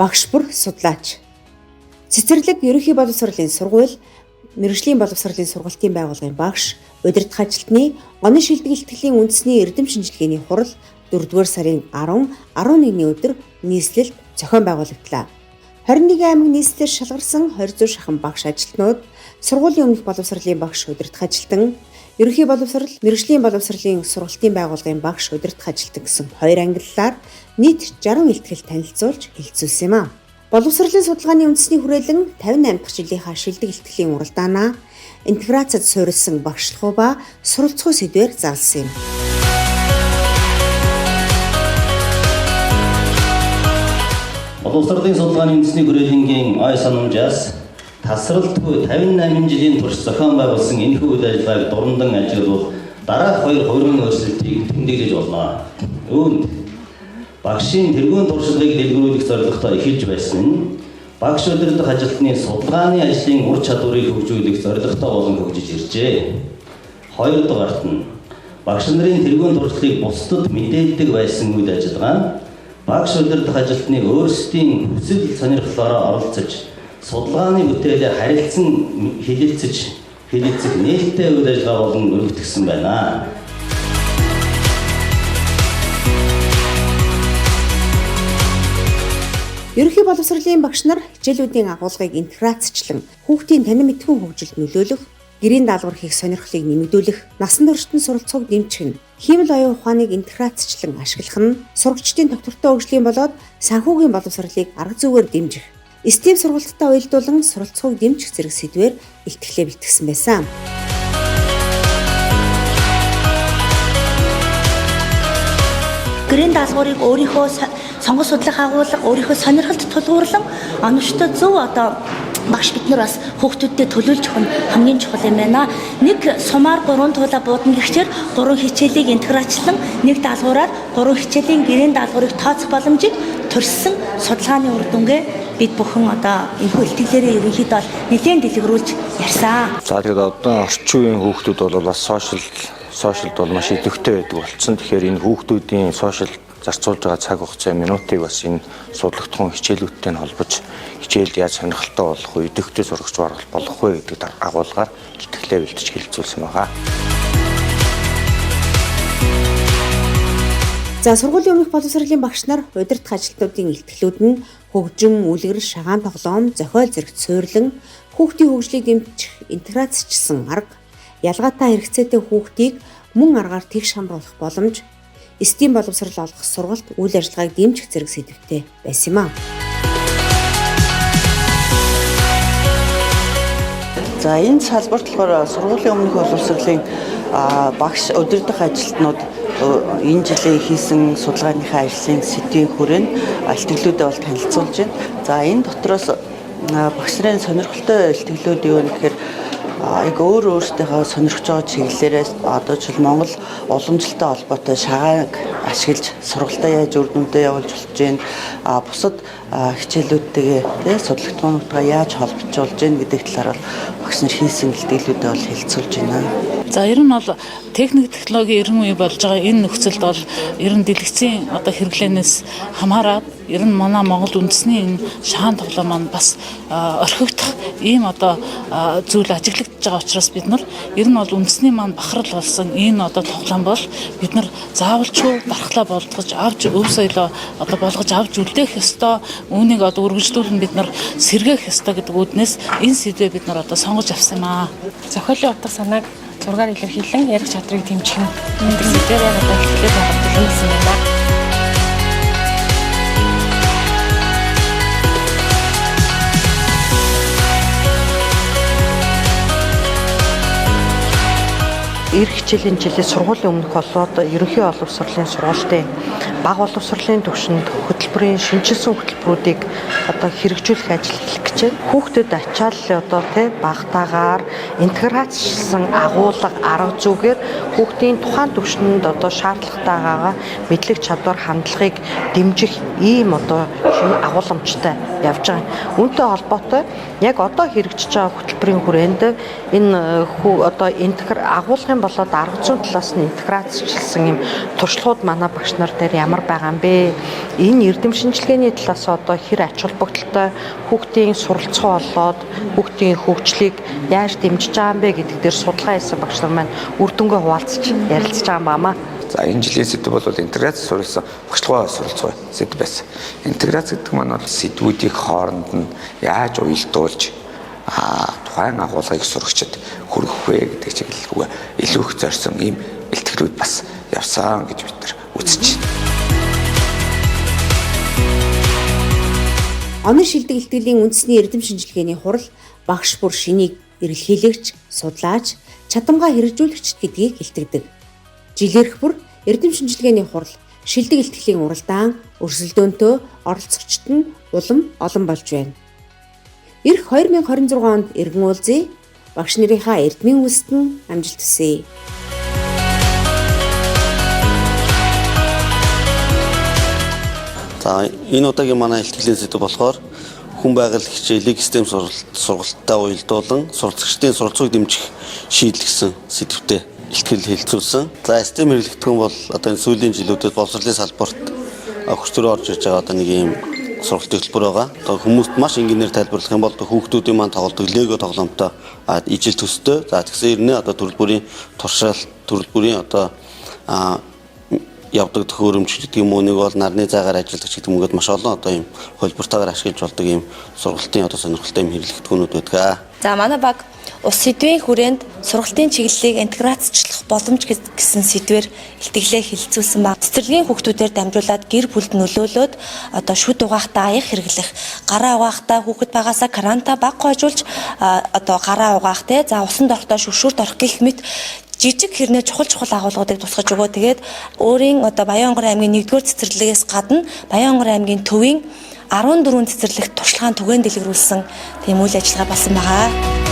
багш бүр судлаач. Цэцэрлэг ерөнхий боловсролын сургууль, мэргэжлийн боловсролын сургалтын байгууллагын багш, удирдах ажилтны онон шилдэг илтгэлийн үндэсний эрдэм шинжилгээний хурал 4-р сарын 10, 11-ний өдөр нийслэлд зохион байгуулагдлаа. 21 аймаг нийслэлээр шалгарсан 20 шахан багш ажилтнууд, сургуулийн өмнөх боловсролын багш, удирдах ажилтан, ерөнхий боловсрол, мэргэжлийн боловсролын сургалтын байгууллагын багш, удирдах ажилтан гэсэн 2 ангиллаар нийт 60 илтгэл танилцуулж хэлэлцүүлсэн юм а. Боловсролын судалгааны үндэсний хүрээлэн 58 дахь жилийнхаа шилдэг илтгэлийн уралдаанаа интеграцид суурилсан багшлахуй ба суралцгүй сэдвээр зарласан юм. Боловсролын судалгааны үндэсний хүрээлэнгийн ой санамжаас тасралтгүй 58 жилийн турш зохион байгуулсан энэхүү үйл ажиллагааг дурандан ажиглуулах дараах 2 хувиргын өөрчлөлтийг тэмдэглэж болно. Үүнд багшийн тэргуун туршлагыг дэлгэрүүлэх зорилготой эхэлж байсан нь багш удирдах ажилтны судалгааны ажлын ур чадварыг хөгжүүлэх зорилготой болон хөгжиж иржээ. Хоёрдугаарт нь багш нарын тэргуун туршлагыг бусдад мэдээлдэг байсан үйл ажиллагаа нь багш удирдах ажилтны өөрсдийн хүсэл сонирхлоороо оролцож судалгааны бүтээлээ харилцан хэлэлцэх нээлттэй үйл ажиллагаа болон өргөтгсөн байна. Ерөнхий боловсролын багш нар хичээлүүдийн агуулгыг интеграцчлан хүүхдийн танин мэдхүйн хөгжилд нөлөөлөх, гэрийн даалгавар хийх сонирхлыг нэмэгдүүлэх, насан туршид суралцахыг дэмжих нь, хиймэл оюун ухааныг интеграцчлан ашиглах нь, сурагчдын доктортой хөгжлийн болоод санхүүгийн боловсролыг арга зүйгээр дэмжих, STEM сургалттай уялдуулан суралцахыг дэмжих зэрэг сэдвээр илтгэлээ бэлтгэсэн байсан. Гэрийн даалгаврыг өөрийнхөө сонгож судлах агуулга, өөрийнхөө сонирхолд тулгуурлан оновчтой зөв багш бид нар бас хүүхдүүдтэй төлөөлж өгөх нь хамгийн чухал юм байна. Нэг сумаар 3 туулаа буудна гэхчээр 3 хичээлийг интеграцлан нэг даалгавраар 3 хичээлийн гэрийн даалгаврыг тооцох боломжийг төрсөн судалгааны үр дүнгээ бид бүхэн энэхүү илтгэлээрээ ерөнхийдөө нэлээд дэлгэрүүлж ярьсан. За тэгээд одоо орчин үеийн хүүхдүүд бол бас сошиалд бол маш идэвхтэй байдаг болсон. Тэгэхээр энэ хүүхдүүдийн сошиал зарцуулж байгаа цаг хугацаа минутыг бас энэ судлагдсан хичээлүүдтэй холбож хичээлд яаж сонирхолтой болох вэ, идэвхтэй сурагч болох вэ гэдэг агуулгаар илтгэлээ бэлтэж хэлэлцүүлсэн байгаа. За сургуулийн өмнөх боловсролын багш нар удирдах ажилтнуудын илтгэлүүд нь хөгжим, үлгэр, шагаан тоглоом, зохиол зэрэгт суйрлан хүүхдийн хөгжлийг дэмжих интеграцчилсан арга, ялгаатай хэрэгцээтэй хүүхдийг мөн аргаар тэгш хамруулах боломж, STEM боловсрол олгох сургалт үйл ажиллагааг дэмжих зэрэг сэдвтэй байсан юм а. За энэ салбарт болохоор сургуулийн өмнөх боловсролын багш удирдах ажилтнууд энэ жилийн хийсэн судалгааныхаа ажлын сэдвийн хүрээнд илтгэлүүдэд бол танилцуулж байна. За энэ дотроос багш нарын сонирхолтой илтгэлүүд юу гэхээр өөртөө сонирхож байгаа чиглэлээрээс одоо жишээл Монгол уламжлалтай холбоотой шагааг ашиглаж сургалтаа яаж үр дүндээ явуулж болж байна. Бусад хичээлүүдтэйгээ судалгаануудаа яаж холбоцуулж байна гэдэг талаар бол багш нар хийсэн илтгэлүүдэд бол хэлэлцүүлж байна. За ер нь бол техник технологийн эрен үе болж байгаа энэ нөхцөлд бол ер нь дэлгэцийн хэрэглэнээс хамаарат ер нь манай Монгол үндэсний энэ шагаан тоглоом маань бас орхигдох ийм зүйл ажиглагдж байгаа учраас бид нар ер нь бол үндэсний маань бахархал болсон энэ тоглоом бол бид нар заавалчгүй дархлаа болдгож авч өв соёлоо болгож авч үлдээх ёстой, үүнийг үргэлжлүүлэн бид нар сэргээх ёстой гэдэг үүднээс энэ сэдвээ бид нар сонгож авсан юм аа. Зохиолын утга санааг зургаар илэрхийлэн ярих чадрыг дэмжих нь энэ сэдвээр хэлэлцээд байгаа юм байна. Ирэх хичээлийн жилийн сургуулийн өмнөх болоод ерөнхий боловсролын сургалтын бага боловсролын түвшинд хөтөлбөрийн шинжилсэн хөтөлбөрүүдийг хэрэгжүүлэх ажил эхлэх гэж байна. Хүүхдэд ачааллын багтаагаар интеграцчлсан агуулга арга зүйгээр хүүхдийн тухайн түвшинд шаардлагатайгаа мэдлэг чадвар хандлагыг дэмжих ийм агууламжтай явж байгаа. Үүнтэй холбоотой яг хэрэгжиж байгаа хөтөлбөрийн хүрээнд энэ агуулгын болоод арга зүйн талаас нь интеграцчлсан юм туршлагууд манай багш нар дээр ямар байгаа юм бэ? Энэ эрдэм шинжилгээний талаас одоо хэр ач холбогдолтой хүүхдийн суралцсан болоод хүүхдийн хөгжлийг яаж дэмжиж байгаа юм бэ гэдэг дээр судалгаа хийсэн багш нар маань үр дүнгээ хуваалцаж ярилцж байгаа юм баамаа. За энэ жилийн сэдв бол интеграц сурсан багшлагаа суралцгаа сэдв байсан. Интеграц гэдэг маань бол сэдвүүдийг хооронд нь яаж уялдуулж тухайн агуулгыг сурагчид хүргэх вэ гэдэг чиглэл рүү илүү их зорьсон ийм бэлтгэлүүд бас явсан гэж бид нар үзэж байна. Онон шилдэг илтгэлийн үндэсний эрдэм шинжилгээний хурал багш бүр шинийг эрэлхийлэгч, судлаач, чадамгаа хэрэгжүүлэгч гэдгийг илтгэдэг. Жилээрх бүр эрдэм шинжилгээний хурал шилдэг илтгэлийн уралдаан өрсөлдөөнтөө оролцогчд нь улам олон болж байна. Ирэх 2026 онд эргэн уулзъя. Багш нарынхаа эрдмийн үстэн амжилт хүсье. За энэ удаагийн манай илтгэлийн сэдэв болохоор хүн байгаль хичээлийг STEM сургалттай уялдуулан суралцагчдын суралцууг дэмжих шийдлэгсэн сэдвтэй илтгэл хэлэлцүүлсэн. За STEM хэрэглэгдэхүүн бол одоо энэ сүүлийн жилүүдэд боловсролын салбарт хүчтэй орж ирж байгаа одоо нэг юм сургалт хөтөлбөр байгаа. Одоо хүмүүст маш энгийнээр тайлбарлах юм бол хүүхдүүдийн маань тоглодог Lego тоглоомтой ижил төстэй. За тэгсэн хэрнээ одоо төрөл бүрийн туршаал, төрөл бүрийн одоо явдаг төхөөрөмж гэдэг юм уу, нэг бол нарны зайгаар ажилладаг гэдэг юмгээд маш олон одоо юм хөлбөртөөр ашиглаж болдог юм сургалтын одоо сонирхолтой юм хэрэглэгдэхүүнүүд байдаг. За манай баг ус сэдвийн хүрээнд сургалтын чиглэлийг интеграцчлах боломж гэсэн сэдвээр илтгэлээ хэлэлцүүлсэн баг. Цэцэрлэгийн хүүхдүүдээр дамжуулаад гэр бүлд нөлөөлөөд одоо шүд угаахтаа аяг хэрэглэх, гараа угаахтаа хүүхэд багаасаа карантаа баг хойжуулж одоо гараа угаах те. За усанд орохдоо шүршүрт орох гэх мэт жижиг хэрнээ чухал агуулгуудыг тусгаж өгөө. Тэгээд өөрийн одоо Баянгарын аймгийн 1-р цэцэрлэгээс гадна Баянгарын аймгийн төвийн 14 цэцэрлэгт туршлагын түгээн дэлгэрүүлсэн тийм үйл ажиллагаа болсон байгаа.